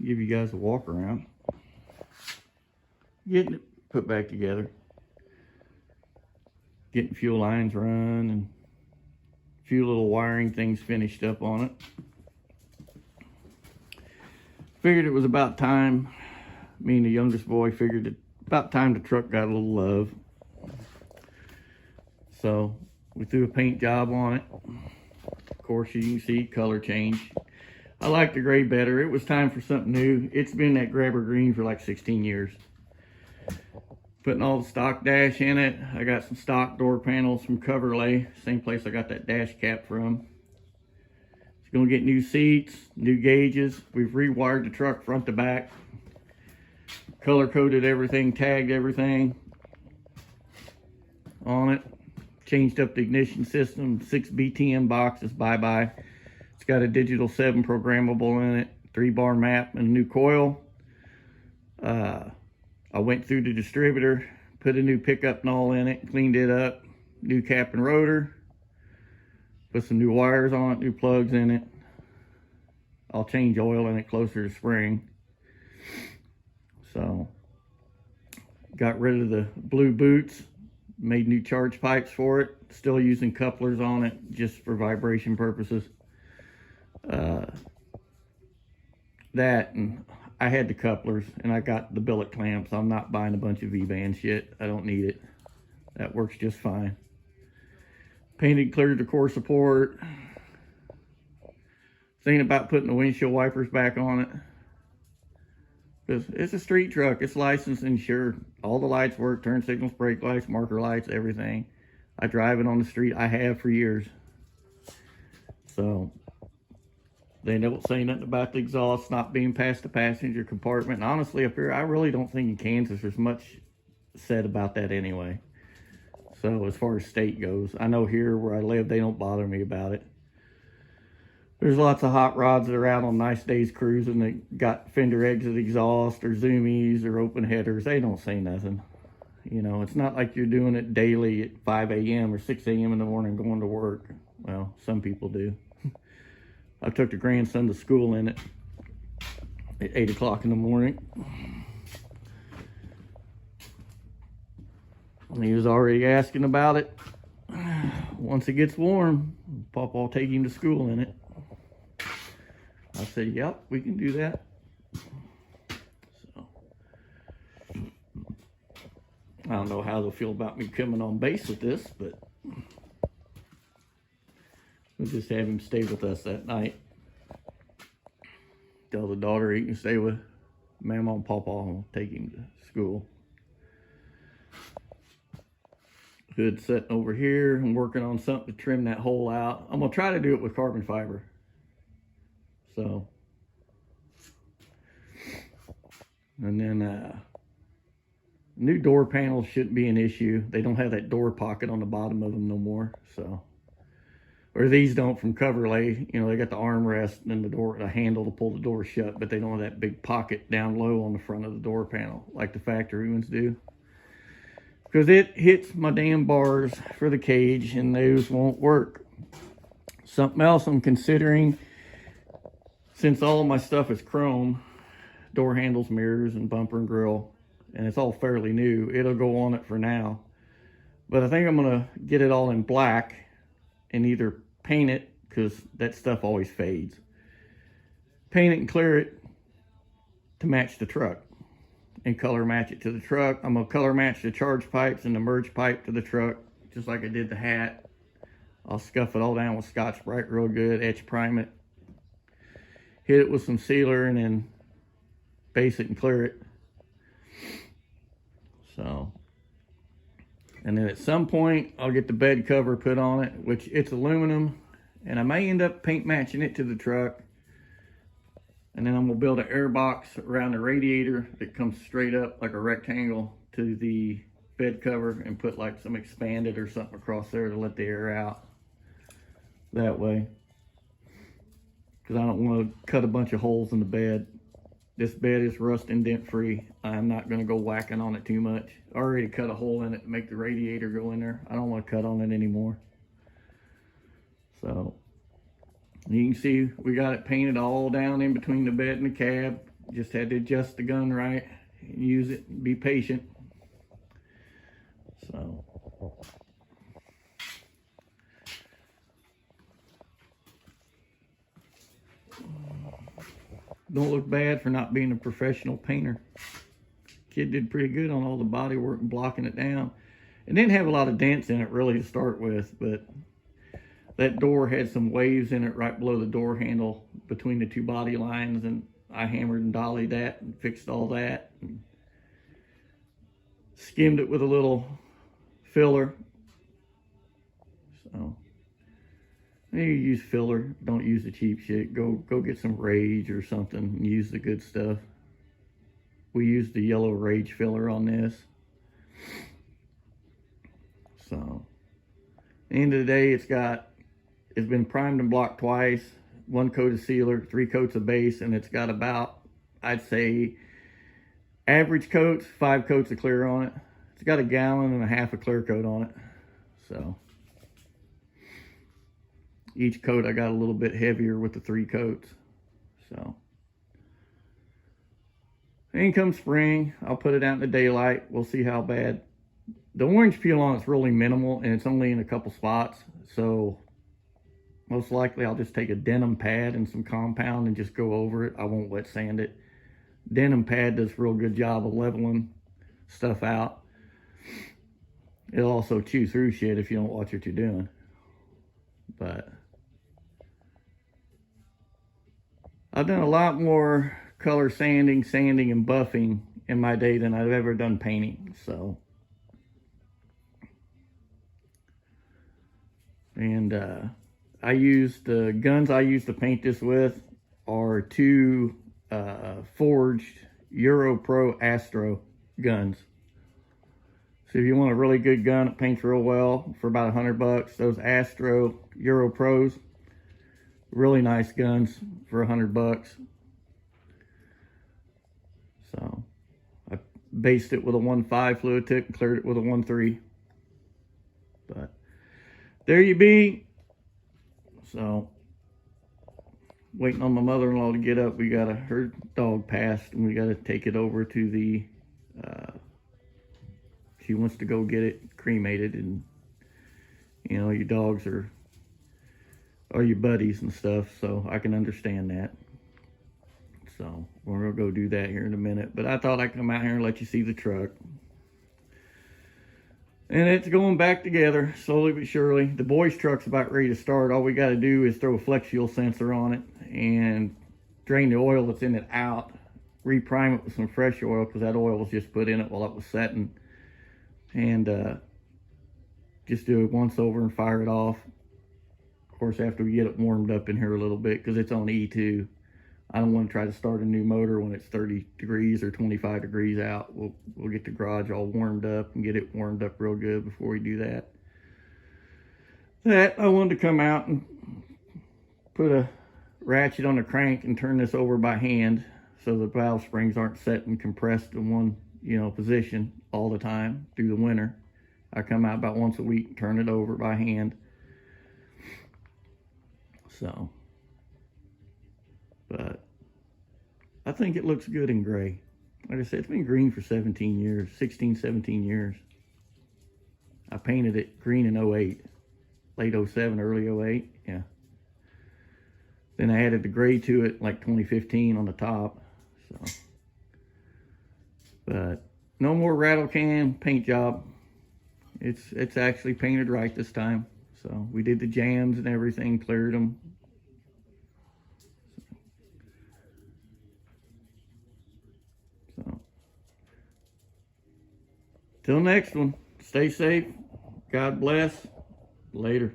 give you guys a walk around. Getting it put back together. Getting fuel lines run and a few little wiring things finished up on it. Figured it was about time. Me and the youngest boy figured it about time the truck got a little love. So we threw a paint job on it. Of course, you can see color change. I like the gray better. It was time for something new. It's been that grabber green for like 16 years. Putting all the stock dash in it. I got some stock door panels from Coverlay, same place I got that dash cap from. It's gonna get new seats, new gauges. We've rewired the truck front to back. Color coded everything, tagged everything on it. Changed up the ignition system, 6 BTM boxes, bye-bye. It's got a digital 7 programmable in it, 3-bar map and a new coil. I went through the distributor, put a new pickup and all in it, cleaned it up, new cap and rotor, put some new wires on it, new plugs in it. I'll change oil in it closer to spring. So, got rid of the blue boots, made new charge pipes for it, still using couplers on it just for vibration purposes. That, and I had the couplers and I got the billet clamps. I'm not buying a bunch of V-band shit. I don't need it. That works just fine. Painted, cleared the core support. Thinking about putting the windshield wipers back on it. Because it's a street truck. It's licensed, insured. All the lights work. Turn signals, brake lights, marker lights, everything. I drive it on the street. I have for years. So they don't say nothing about the exhaust not being past the passenger compartment. And honestly, up here, I really don't think in Kansas there's much said about that anyway. So as far as state goes, I know here where I live, they don't bother me about it. There's lots of hot rods that are out on nice days cruising that got fender exit exhaust or zoomies or open headers. They don't say nothing. You know, it's not like you're doing it daily at 5 a.m. or 6 a.m. in the morning going to work. Well, some people do. I took the grandson to school in it at 8 o'clock in the morning. And he was already asking about it. Once it gets warm, Papa will take him to school in it. I said, yep, we can do that. So, I don't know how they'll feel about me coming on base with this, but we'll just have him stay with us that night. Tell the daughter he can stay with Mama and Papa and take him to school. Hood sitting over here. I'm working on something to trim that hole out. I'm gonna try to do it with carbon fiber. So, and then new door panels shouldn't be an issue. They don't have that door pocket on the bottom of them no more. So, or these don't from Coverlay. You know, they got the armrest and then the door, the handle to pull the door shut, but they don't have that big pocket down low on the front of the door panel like the factory ones do. Because it hits my damn bars for the cage and those won't work. Something else I'm considering, since all of my stuff is chrome, door handles, mirrors, and bumper and grill, and it's all fairly new, it'll go on it for now. But I think I'm gonna get it all in black and either paint it, because that stuff always fades. Paint it and clear it to match the truck and color match it to the truck. I'm gonna color match the charge pipes and the merge pipe to the truck, just like I did the hat. I'll scuff it all down with Scotch-Brite real good, etch prime it, hit it with some sealer, and then base it and clear it. So, and then at some point I'll get the bed cover put on it, which it's aluminum, and I may end up paint matching it to the truck. And then I'm gonna build an air box around the radiator that comes straight up like a rectangle to the bed cover and put like some expanded or something across there to let the air out that way. Because I don't want to cut a bunch of holes in the bed. This bed is rust and dent free. I'm not going to go whacking on it too much. I already cut a hole in it to make the radiator go in there. I don't want to cut on it anymore. So you can see we got it painted all down in between the bed and the cab. Just had to adjust the gun right and use it and be patient. So don't look bad for not being a professional painter. Kid did pretty good on all the body work and blocking it down. It didn't have a lot of dents in it really to start with, but that door had some waves in it right below the door handle between the two body lines, and I hammered and dollied that and fixed all that. And skimmed it with a little filler. So you use filler, don't use the cheap shit. Go get some Rage or something and use the good stuff. We used the yellow Rage filler on this. So at the end of the day, it's been primed and blocked twice, 1 coat of sealer, 3 coats of base, and it's got about, I'd say, average coats, 5 coats of clear on it. It's got 1.5 gallons of clear coat on it. So each coat I got a little bit heavier with the 3 coats. So in comes spring, I'll put it out in the daylight. We'll see how bad. The orange peel on it's really minimal, and it's only in a couple spots. So most likely I'll just take a denim pad and some compound and just go over it. I won't wet sand it. Denim pad does a real good job of leveling stuff out. It'll also chew through shit if you don't watch what you're doing. But I've done a lot more color sanding, and buffing in my day than I've ever done painting. So, and I used the guns I used to paint this with are 2 forged Euro Pro Astro guns. So if you want a really good gun that paints real well for about $100, those Astro Euro Pros, really nice guns for $100. So I based it with a 1.5 fluid tip and cleared it with a 1.3. But there you be. So waiting on my mother-in-law to get up. We got her dog passed, and we got to take it over to the she wants to go get it cremated, and you know, your dogs are your buddies and stuff, so I can understand that. So we're gonna go do that here in a minute, but I thought I'd come out here and let you see the truck. And it's going back together slowly but surely. The boys' truck's about ready to start. All we got to do is throw a flex fuel sensor on it and drain the oil that's in it out, reprime it with some fresh oil, because that oil was just put in it while it was setting, and just do it once over and fire it off. Of course, after we get it warmed up in here a little bit, because it's on E2. I don't want to try to start a new motor when it's 30 degrees or 25 degrees out. We'll get the garage all warmed up and get it warmed up real good before we do that. I wanted to come out and put a ratchet on the crank and turn this over by hand so the valve springs aren't set and compressed in one, position all the time through the winter. I come out about once a week and turn it over by hand. So, but I think it looks good in gray. Like I said, it's been green for 17 years, 16, 17 years. I painted it green in 08, late 07, early 08, yeah. Then I added the gray to it like 2015 on the top, so. But no more rattle can paint job. It's actually painted right this time. So we did the jams and everything, cleared them. So till next one, stay safe. God bless. Later.